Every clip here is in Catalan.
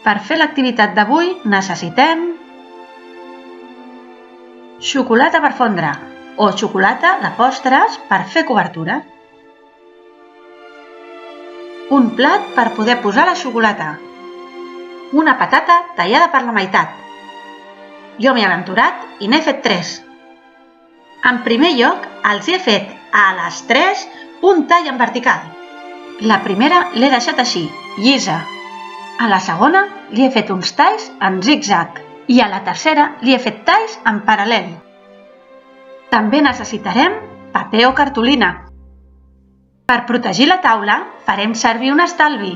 Per fer l'activitat d'avui necessitem xocolata per fondre o xocolata de postres per fer cobertura. Un plat per poder posar la xocolata. Una patata tallada per la meitat. Jo m'he aventurat i n'he fet 3. En primer lloc, els he fet a les 3 un tall en vertical. La primera l'he deixat així, llisa. A la segona li he fet uns talls en zig-zag i a la tercera li he fet talls en paral·lel. També necessitarem paper o cartolina. Per protegir la taula farem servir un estalvi,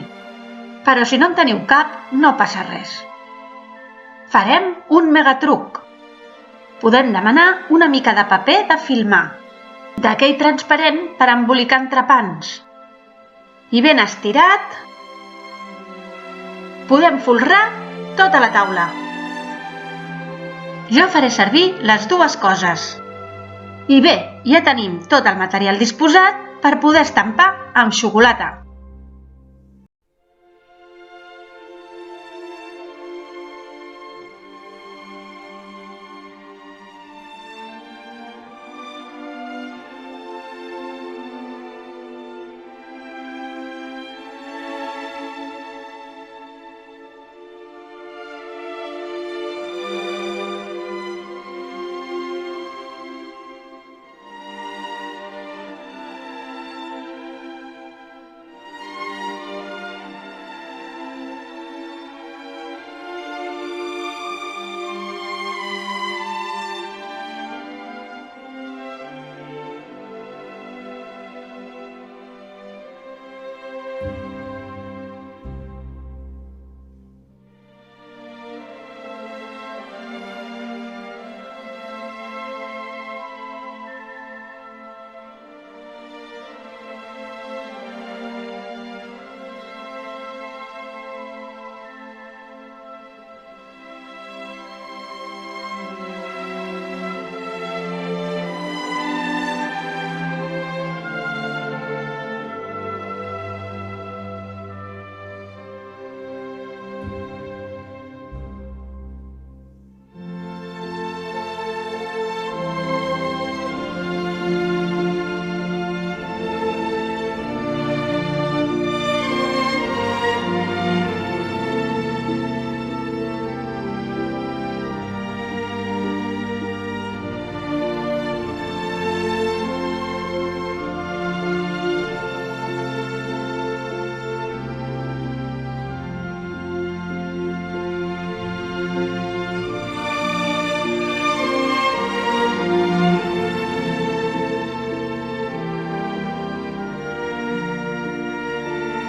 però si no en teniu cap, no passa res. Farem un megatruc. Podem demanar una mica de paper de filmar, d'aquell transparent per embolicar entrepans. I ben estirat, podem folrar tota la taula. Jo faré servir les dues coses. I bé, ja tenim tot el material disposat per poder estampar amb xocolata.